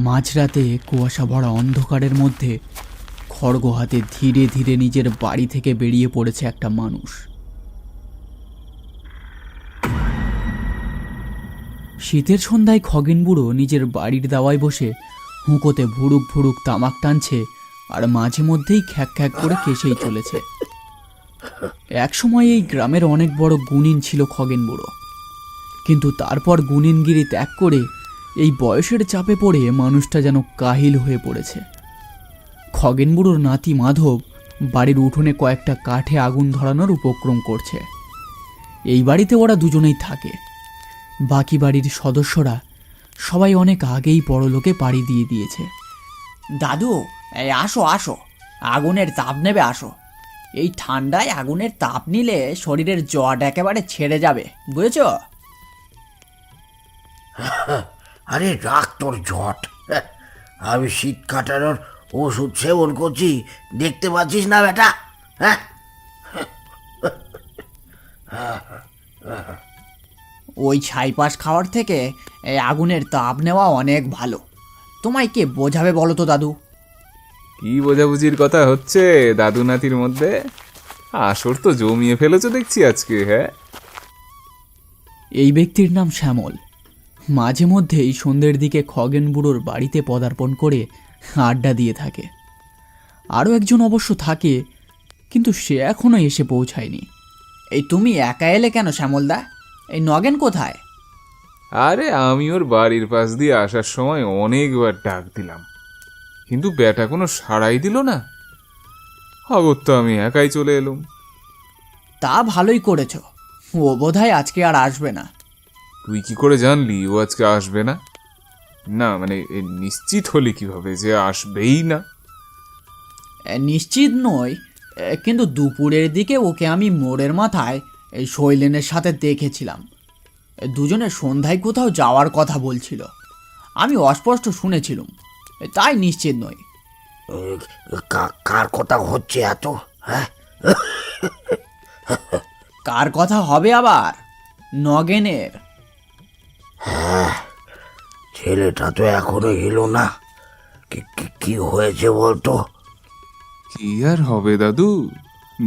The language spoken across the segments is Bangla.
মাঝরাতে কুয়াশা ভরা অন্ধকারের মধ্যে খড়গ হাতে ধীরে ধীরে নিজের বাড়ি থেকে বেরিয়ে পড়েছে একটা মানুষ। শীতের সন্ধ্যায় খগেন বুড়ো নিজের বাড়ির দাওয়ায় বসে হুঁকোতে ভুরুক ভুরুক তামাক টানছে আর মাঝে মধ্যেই খ্যাক খ্যাক করে কেসেই চলেছে। একসময় এই গ্রামের অনেক বড় গুণিন ছিল খগেন বুড়ো, কিন্তু তারপর গুণিনগিরি ত্যাগ করে এই বয়সের চাপে পড়ে মানুষটা যেন কাহিল হয়ে পড়েছে। খগেন বুড়োর নাতি মাধব বাড়ির উঠোনে কয়েকটা কাঠে আগুন ধরানোর উপক্রম করছে। এই বাড়িতে ওরা দুজনেই থাকে, বাকি বাড়ির সদস্যরা সবাই অনেক আগেই পরলোকে পাড়ি দিয়ে দিয়েছে। দাদু, এই আসো আসো, আগুনের তাপ নেবে আসো। এই ঠান্ডায় আগুনের তাপ নিলে শরীরের জ্বর একেবারে ছেড়ে যাবে, বুঝেছ? আরে রাখ তোর জট, আমি শীত কাটানোর ওষুধ সেবন করছি, দেখতে পাচ্ছিস না বেটা? হ্যাঁ, ওই ছাইপাশ খাওয়ার থেকে এই আগুনের তাপ নেওয়া অনেক ভালো। তোমায় কে বোঝাবে বলো তো দাদু? কি বোঝাবুঝির কথা হচ্ছে দাদু নাতির মধ্যে? আসর তো জমিয়ে ফেলেছো দেখছি আজকে। হ্যাঁ, এই ব্যক্তির নাম শ্যামল। মাঝে মধ্যেই সন্ধ্যের দিকে খগেন বুড়োর বাড়িতে পদার্পণ করে আড্ডা দিয়ে থাকে। আরও একজন অবশ্য থাকে, কিন্তু সে এখনো এসে পৌঁছায়নি। এই তুমি একা এলে কেন শ্যামলদা? এই নগেন কোথায়? আরে আমি ওর বাড়ির পাশ দিয়ে আসার সময় অনেকবার ডাক দিলাম, কিন্তু ব্যাটা কোনো সাড়াই দিল না। অগত্যা আমি একাই চলে এলুম। তা ভালোই করেছ, ও বোধহয় আজকে আর আসবে না। তুই কি করে জানলি ও আজকে আসবে না? না মানে নিশ্চিত হলি কিভাবে যে আসবেই না? নিশ্চিত নই, কিন্তু দুপুরের দিকে ওকে আমি মোড়ের মাথায় এই শৈলেনের সাথে দেখেছিলাম। দুজনে সন্ধ্যায় কোথাও যাওয়ার কথা বলছিল, আমি অস্পষ্ট শুনেছিলাম, তাই নিশ্চিত নই। কার কথা হচ্ছে এত? হ্যাঁ, কার কথা হবে আবার? নগেনের। হ্যাঁ, ছেলেটা তো এখনো এলো না। কি হয়েছে বলতো? কি আর হবে দাদু,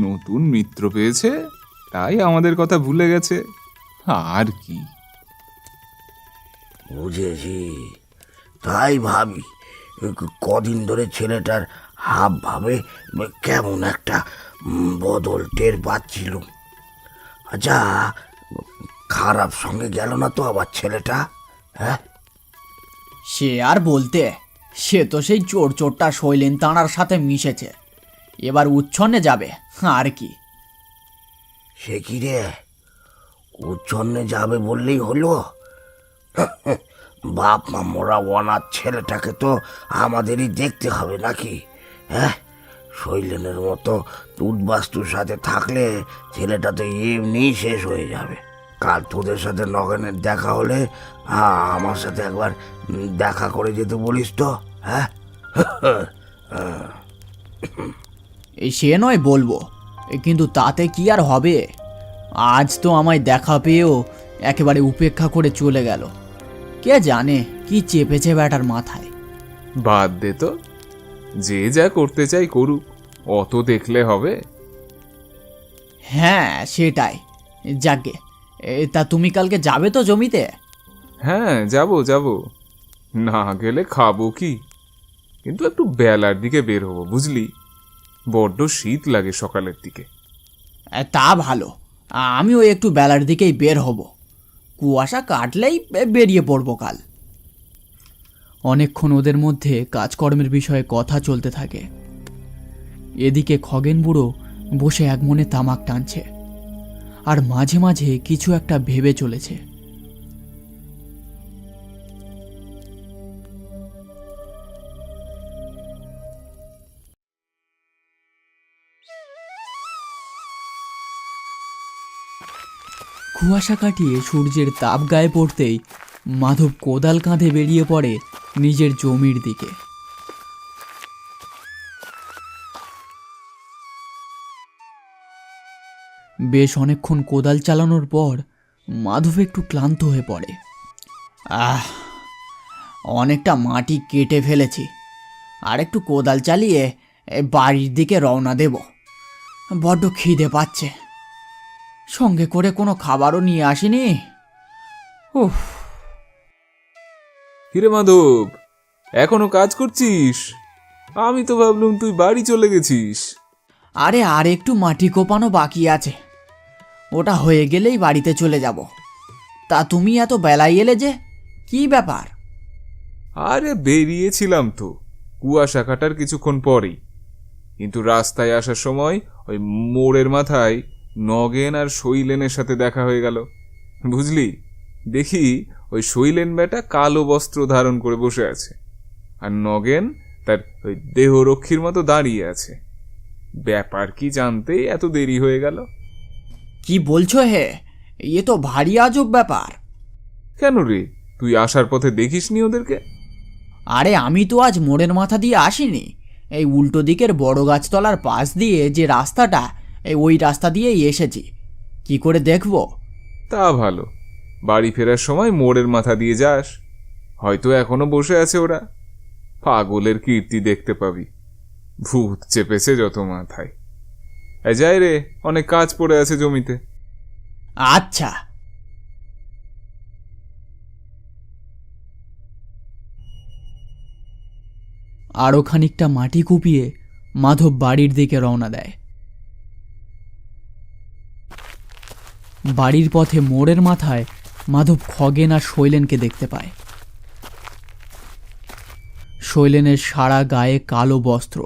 নতুন মিত্র পেয়েছে, তাই আমাদের কথা ভুলে গেছে, আর কি। বুঝেছি, তাই ভাবি কদিন ধরে ছেলেটার হাব ভাবে কেমন একটা বদল টের পাচ্ছিল। আচ্ছা, খারাপ সঙ্গে গেল না তো আবার ছেলেটা? হ্যাঁ, সে আর বলতে, সে তো সেই চোরটা শৈলেন তাঁর সাথে মিশেছে, এবার উচ্ছন্নে যাবে আর কি। সে কি রে, উচ্ছন্নে যাবে বললেই হলো? বাপ মা মোরা অনাথ ছেলেটাকে তো আমাদেরই দেখতে হবে নাকি? হ্যাঁ, শৈলেনের মতো উদ্বাস্তুর সাথে থাকলে ছেলেটা তো এমনি শেষ হয়ে যাবে। কাল তোদের সাথে নগেনের দেখা হলে আমার সাথে একবার দেখা করে যেতে বলিস তো। হ্যাঁ, এই সে নয় বলবো, কিন্তু তাতে কি আর হবে? আজ তো আমায় দেখা পেয়েও একেবারে উপেক্ষা করে চলে গেল। কে জানে কি চেপেছে ব্যাটার মাথায়। বাদ দে তো, যে যা করতে চাই করুক, অত দেখলে হবে? হ্যাঁ সেটাই। যাকে, তা তুমি কালকে যাবে তো জমিতে? হ্যাঁ, যাব যাব, না গেলে খাবো কি? কিন্তু একটু বেলার দিকে বের হবো, বুঝলি, বড্ড শীত লাগে সকালের দিকে। তা ভালো, আমিও একটু বেলার দিকেই বের হব, কুয়াশা কাটলেই বেরিয়ে পড়বো কাল। অনেকক্ষণ ওদের মধ্যে কাজকর্মের বিষয়ে কথা চলতে থাকে। এদিকে খগেন বুড়ো বসে একমনে তামাক টানছে আর মাঝে মাঝে কিছু একটা ভেবে চলেছে। কুয়াশা কাটিয়ে সূর্যের তাপ গায়ে পড়তেই মাধব কোদাল কাঁধে বেরিয়ে পড়ে নিজের জমির দিকে। বেশ অনেকক্ষণ কোদাল চালানোর পর মাধব একটু ক্লান্ত হয়ে পড়ে। অনেকটা মাটি কেটে ফেলেছি, আর একটু কোদাল চালিয়ে বাড়ির দিকে রওনা দেব। বড্ড খিদে পাচ্ছে, সঙ্গে করে কোনো খাবারও নিয়ে আসিনি। উফ। হিরে মাধব, এখনো কাজ করছিস? আমি তো ভাবলুম তুই বাড়ি চলে গেছিস। আরে আর একটু মাটি কোপানো বাকি আছে, ওটা হয়ে গেলেই বাড়িতে চলে যাব। তা তুমি এত বেলায় এলে যে, কি ব্যাপার? আরে বেরিয়েছিলাম তো কুয়াশা কাটার কিছুক্ষণ পরেই, কিন্তু রাস্তায় আসার সময় ওই মোড়ের মাথায় নগেন আর শৈলেনের সাথে দেখা হয়ে গেল। বুঝলি, দেখি ওই শৈলেন বেটা কালো বস্ত্র ধারণ করে বসে আছে, আর নগেন তার ওই দেহরক্ষীর মতো দাঁড়িয়ে আছে। ব্যাপার কি জানতেই এত দেরি হয়ে গেল। কি বলছো হে, এ তো ভারী আজব ব্যাপার। কেন রে, তুই আসার পথে দেখিসনি ওদেরকে? আরে আমি তো আজ মোড়ের মাথা দিয়ে আসিনি, এই উল্টো দিকের বড় গাছতলার পাশ দিয়ে যে রাস্তাটা, ওই রাস্তা দিয়েই এসেছি। কি করে দেখবো? তা ভালো, বাড়ি ফেরার সময় মোড়ের মাথা দিয়ে যাস, হয়তো এখনো বসে আছে ওরা। পাগলের কীর্তি দেখতে পাবি, ভূত চেপেছে যত মাথায়। যাই রে, অনেক কাজ পড়ে আছে জমিতে। আচ্ছা। আরও খানিকটা মাটি কুপিয়ে মাধব বাড়ির দিকে রওনা দেয়। বাড়ির পথে মোড়ের মাথায় মাধব খগেন আর শৈলেনকে দেখতে পায়। শৈলেনের সারা গায়ে কালো বস্ত্র,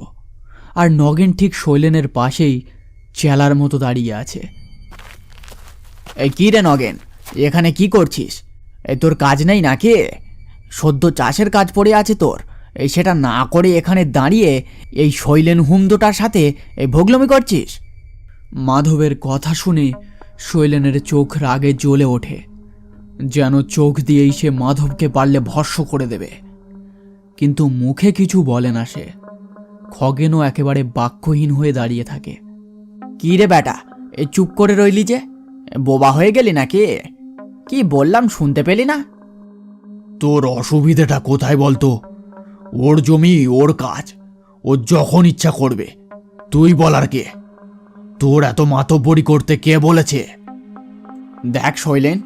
আর নগেন ঠিক শৈলেনের পাশেই চেলার মতো দাঁড়িয়ে আছে। এই কি রে নগেন, এখানে কি করছিস? তোর কাজ নেই নাকি? সদ্য চাষের কাজ পড়ে আছে তোর, সেটা না করে এখানে দাঁড়িয়ে এই শৈলেন হুমদোটার সাথে ভোগলমি করছিস? মাধবের কথা শুনে শৈলেনের চোখ রাগে জ্বলে ওঠে, যেন চোখ দিয়েই সে মাধবকে পারলে ভস্ম করে দেবে। কিন্তু মুখে কিছু বলে না সে। খগেনও একেবারে বাক্যহীন হয়ে দাঁড়িয়ে থাকে। কি রে বেটা, চুপ করে রইলি যে? বোবা হয়ে গেলি নাকি? কি বললাম শুনতে পেলি না? তোর অসুবিধাটা কোথায় বলতো? ওর জমি, ওর কাজ, ও যখন ইচ্ছা করবে। তুই বলার কে? তোর এত মাতব্বরি করতে কে বলেছে? দেখ শৈলেন,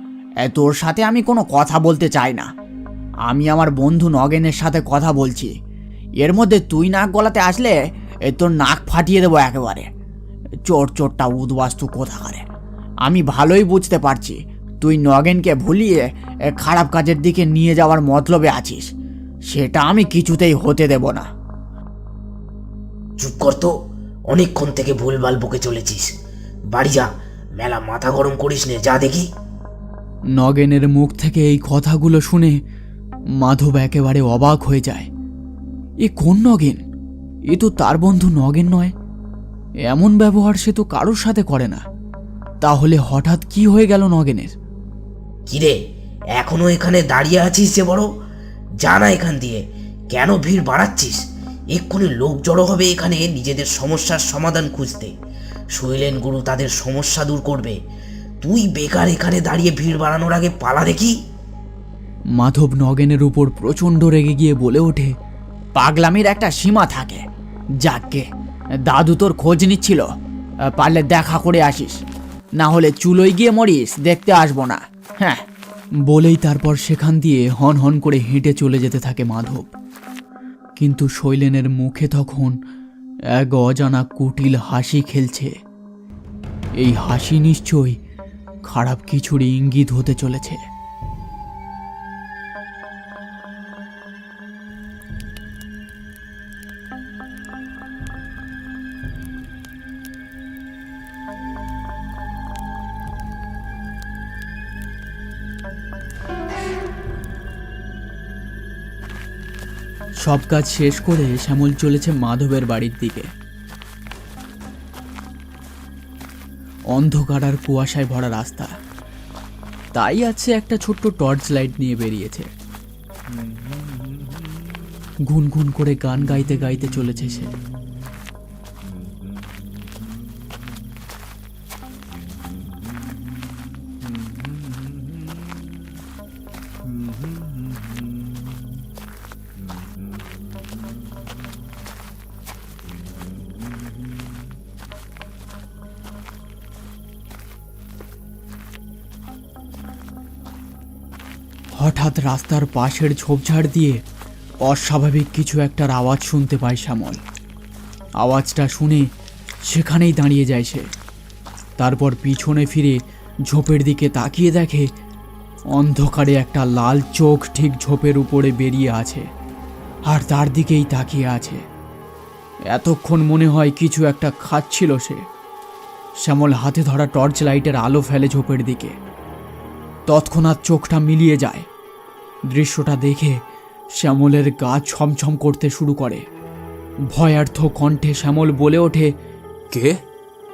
তোর সাথে আমি কোনো কথা বলতে চাই না। আমি আমার বন্ধু নগেনের সাথে কথা বলছি। এর মধ্যে তুই নাক গলাতে আসলে তোর নাক ফাটিয়ে দেবো একেবারে। চোরটা উদ্বাস্তু কোথাকারে। আমি ভালোই বুঝতে পারছি তুই নগেনকে ভুলিয়ে খারাপ কাজের দিকে নিয়ে যাওয়ার মতলবে আছিস। সেটা আমি কিছুতেই হতে দেব না। চুপ কর তো, অনেকক্ষণ থেকে ভুলভাল বকে চলেছিস। বাড়ি যা, মেলা মাথা গরম করিস নে, যা দেখি। নগেনের মুখ থেকে এই কথাগুলো শুনে মাধব একেবারে অবাক হয়ে যায়। এ কোন নগেন? এ তো তার বন্ধু নগেন নয়। এমন ব্যবহার সে তো কারোর সাথে করে না। তাহলে হঠাৎ কি হয়ে গেল নগেনের? কিরে, এখনো এখানে দাঁড়িয়ে আছিস যে বড়? যা না এখান দিয়ে, কেন ভিড় বাড়াচ্ছিস? এক্ষুনি লোক জড়ো হবে এখানে নিজেদের সমস্যার সমাধান খুঁজতে। শৈলেন গুরু তাদের সমস্যা দূর করবে। তুই বেকার এখানে দাঁড়িয়ে ভিড় বাড়ানোর আগে পালা দেখি। মাধব নগেনের উপর প্রচণ্ড রেগে গিয়ে বলে ওঠে, পাগলামির একটা সীমা থাকে। যাকগে, দাদু তোর খোঁজ নিচ্ছিল, পারলে দেখা করে আসিস, না হলে চুলোয় গিয়ে মরিস, দেখতে আসবো না। হ্যাঁ। বলেই তারপর সেখান দিয়ে হন হন করে হেঁটে চলে যেতে থাকে মাধব। কিন্তু শৈলেনের মুখে তখন এক অজানা কুটিল হাসি খেলছে। এই হাসি নিশ্চয়ই খারাপ কিছুর ইঙ্গিত হতে চলেছে। সব কাজ শেষ করে শ্যামল চলেছে মাধবের বাড়ির দিকে। অন্ধকার আর কুয়াশায় ভরা রাস্তা, তাই আছে একটা ছোট্ট টর্চ লাইট নিয়ে বেরিয়েছে। গুনগুন করে গান গাইতে গাইতে চলেছে সে। হঠাৎ রাস্তার পাশের ঝোপঝাড় দিয়ে অস্বাভাবিক কিছু একটার আওয়াজ শুনতে পায় শ্যামল। আওয়াজটা শুনে সেখানেই দাঁড়িয়ে যায় সে। তারপর পিছনে ফিরে ঝোপের দিকে তাকিয়ে দেখে অন্ধকারে একটা লাল চোখ ঠিক ঝোপের উপরে বেরিয়ে আছে আর তার দিকেই তাকিয়ে আছে। এতক্ষণ মনে হয় কিছু একটা খাচ্ছিল সে। শ্যামল হাতে ধরা টর্চ লাইটের আলো ফেলে ঝোপের দিকে। তৎক্ষণাৎ চোখটা মিলিয়ে যায়। দৃশ্যটা দেখে শ্যামলের গা ছমছম করতে শুরু করে। ভয়ার্থ কণ্ঠে শ্যামল বলে ওঠে, কে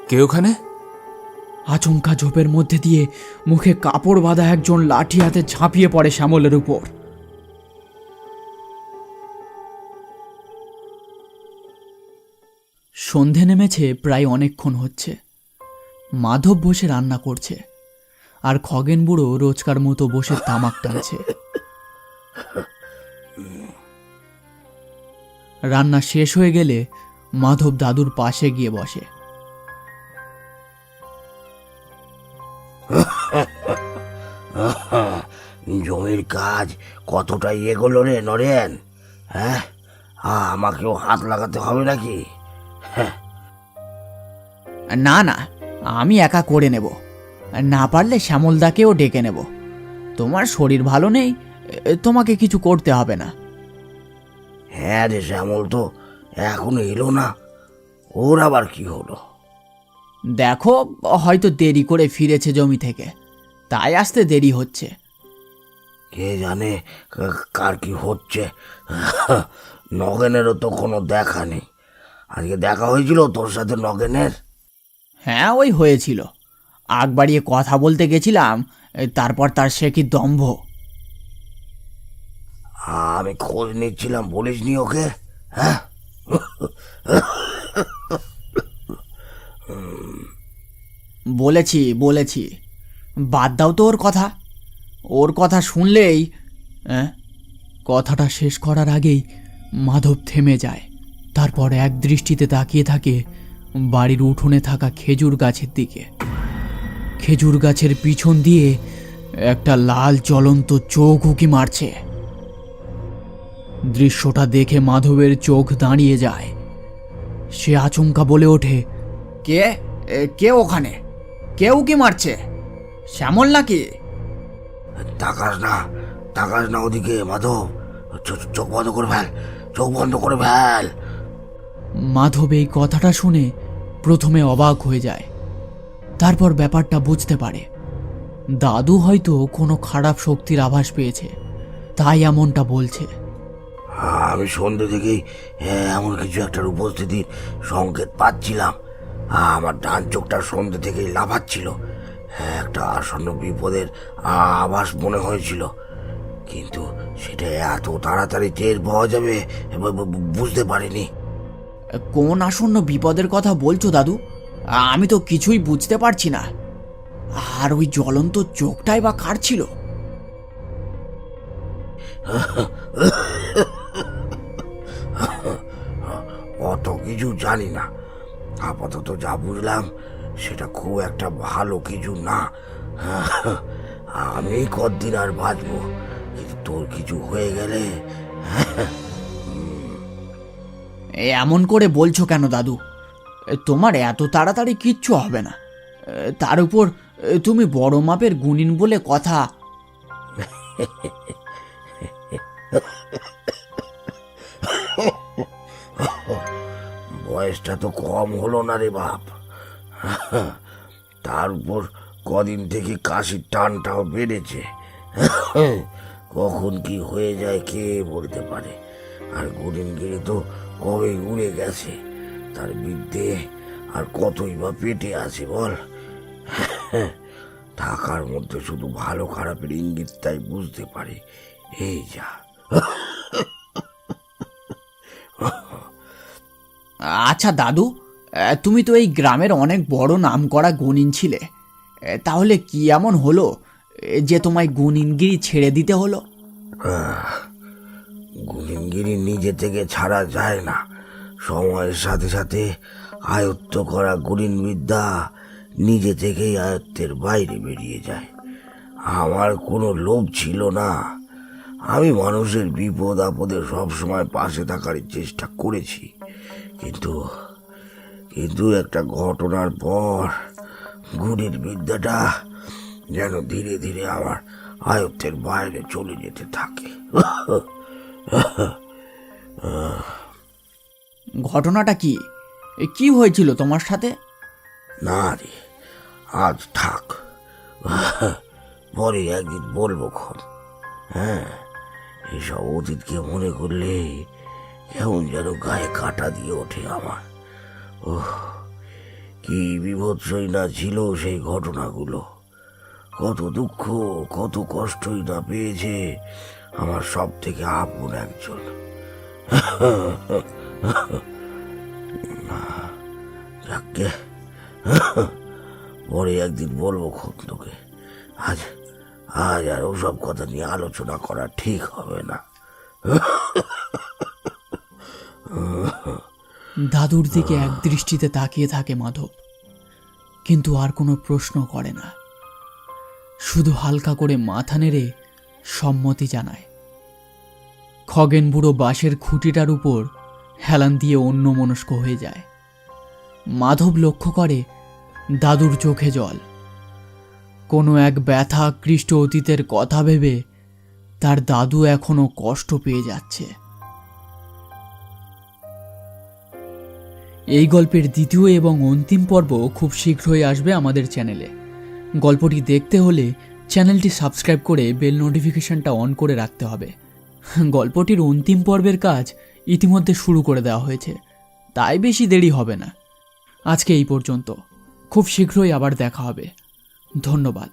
কে ওখানে? আচমকা ঝোপের মধ্যে দিয়ে মুখে কাপড় বাঁধা একজন লাঠি হাতে ঝাঁপিয়ে পড়ে শ্যামলের উপর। সন্ধে নেমেছে, প্রায় অনেকক্ষণ হচ্ছে। মাধব বসে রান্না করছে আর খগেন বুড়ো রোজকার মতো বসে তামাক টানছে। রান্না শেষ হয়ে গেলে মাধব দাদুর পাশে গিয়ে বসে। জমির কাজ কতটা এগোলো রে নরেন? হ্যাঁ, আমাকেও হাত লাগাতে হবে নাকি? না না, আমি একা করে নেব। না পারলে শ্যামলদাকেও ডেকে নেব। তোমার শরীর ভালো নেই, তোমাকে কিছু করতে হবে না। হ্যাঁ রে, শ্যামল তো এখনো এলো না। ওর আবার কি হলো? দেখো, হয়তো দেরি করে ফিরেছে জমি থেকে, তাই আসতে দেরি হচ্ছে। কে জানে কার কি হচ্ছে। নগেনেরও তো কোনো দেখা নেই। আজকে দেখা হয়েছিল তোর সাথে নগেনের? হ্যাঁ, ওই হয়েছিল। আগ বাড়িয়ে কথা বলতে গেছিলাম, তারপর তার সে কি দম্ভ। আমি খোঁজ নিচ্ছিলাম, বলিসনি ওকে? হ্যাঁ, বলেছি বলেছি, বাদ দাও তো ওর কথা। ওর কথা শুনলেই কথাটা শেষ করার আগেই মাধব থেমে যায়। তারপর এক দৃষ্টিতে তাকিয়ে থাকে বাড়ির উঠোনে থাকা খেজুর গাছের দিকে। খেজুর গাছের পিছন দিয়ে একটা লাল জ্বলন্ত চোখ উঁকি মারছে। দৃশ্যটা দেখে মাধবের চোখ দাঁড়িয়ে যায়। সে আচমকা বলে ওঠে, কে কে ওখানে? কেউ কি মারছে? শ্যামল নাকি? তাকাস না ওদিকে মাধব। চোখ বন্ধ করে ফেল, চোখ বন্ধ করে ফেল। মাধব এই কথাটা শুনে প্রথমে অবাক হয়ে যায়, তারপর ব্যাপারটা বুঝতে পারে। দাদু হয়তো কোনো খারাপ শক্তির আভাস পেয়েছে, তাই এমনটা বলছে। আমি সন্ধ্যে থেকেই এমন কিছু একটার উপস্থিতির সংকেত পাচ্ছিলাম। আমার ডান চোখটা সন্ধ্যে থেকেই লাফাচ্ছিল। একটা আসন্ন বিপদের আভাস মনে হয়েছিল, কিন্তু সেটা এত তাড়াতাড়ি টের পাওয়া যাবে বুঝতে পারিনি। কোন আসন্ন বিপদের কথা বলছো দাদু? আমি তো কিছুই বুঝতে পারছি না। আর ওই জ্বলন্ত চোখটাই বা কার ছিল? অত কিছু জানি না। আপাতত যা বুঝলাম সেটা খুব একটা ভালো কিছু না। আমি কতদিন আর বাঁচবো, কিন্তু তোর কিছু হয়ে গেলে। এমন করে বলছো কেন দাদু? তোমার এত তাড়াতাড়ি কিচ্ছু হবে না। তার উপর তুমি বড় মাপের গুণিন বলে কথা। বয়সটা তো কম হলো না রে বাপ। তার উপর কদিন থেকে কাশির টানটাও বেড়েছে। কখন কি হয়ে যায় কে বলতে পারে। আর গুণিনগিরি তো কবে উড়ে গেছে, তার বিদ্যে আর কতই বা পেটে আছে বল। থাকার মধ্যে শুধু ভালো খারাপের ইঙ্গিতটাই বুঝতে পারি। এই যা। আচ্ছা দাদু, তুমি তো এই গ্রামের অনেক বড় নামকরা গুণিন ছিলে। তাহলে কি এমন হলো যে তোমায় গুণিনগিরি ছেড়ে দিতে হলো? গুণিনগিরি নিজে থেকে ছাড়া যায় না। সময়ের সাথে সাথে আয়ত্ত করা গুণিন বিদ্যা নিজে থেকেই আয়ত্তের বাইরে বেরিয়ে যায়। আমার কোনো লোভ ছিল না। আমি মানুষের বিপদ আপদে সবসময় পাশে থাকার চেষ্টা করেছি, কিন্তু কিন্তু একটা ঘটনার পর গুণের বিদ্যাটা যেন ধীরে ধীরে আমার আয়ত্তের বাইরে চলে যেতে থাকে। ঘটনাটা কি? কি হয়েছিল তোমার সাথে? না রে, আজ থাক, পরে একদিন বলবো খন। হ্যাঁ, এসব অতীতকে মনে করলে কেমন যেন গায়ে কাটা দিয়ে ওঠে আমার। ওহ, কি বিভৎসই না ছিল সেই ঘটনাগুলো। কত দুঃখ, কত কষ্টই না পেয়েছে আমার সব থেকে আপন একজন। যাকে পরে একদিন বলবো খন তোকে। আজ আজ আর ওসব কথা নিয়ে আলোচনা করা ঠিক হবে না। দাদুর দিকে এক দৃষ্টিতে তাকিয়ে থাকে মাধব, কিন্তু আর কোনো প্রশ্ন করে না, শুধু হালকা করে মাথা নেড়ে সম্মতি জানায়। খগেন বুড়ো বাঁশের খুঁটিটার উপর হেলান দিয়ে অন্যমনস্ক হয়ে যায়। মাধব লক্ষ্য করে দাদুর চোখে জল। কোনো এক ব্যথা আকৃষ্ট অতীতের কথা ভেবে তার দাদু এখনো কষ্ট পেয়ে যাচ্ছে। এই গল্পের দ্বিতীয় এবং অন্তিম পর্ব খুব শীঘ্রই আসবে আমাদের চ্যানেলে। গল্পটি দেখতে হলে চ্যানেলটি সাবস্ক্রাইব করে বেল নোটিফিকেশনটা অন করে রাখতে হবে। গল্পটির অন্তিম পর্বের কাজ ইতিমধ্যে শুরু করে দেওয়া হয়েছে, তাই বেশি দেরি হবে না। আজকে এই পর্যন্ত, খুব শীঘ্রই আবার দেখা হবে। ধন্যবাদ।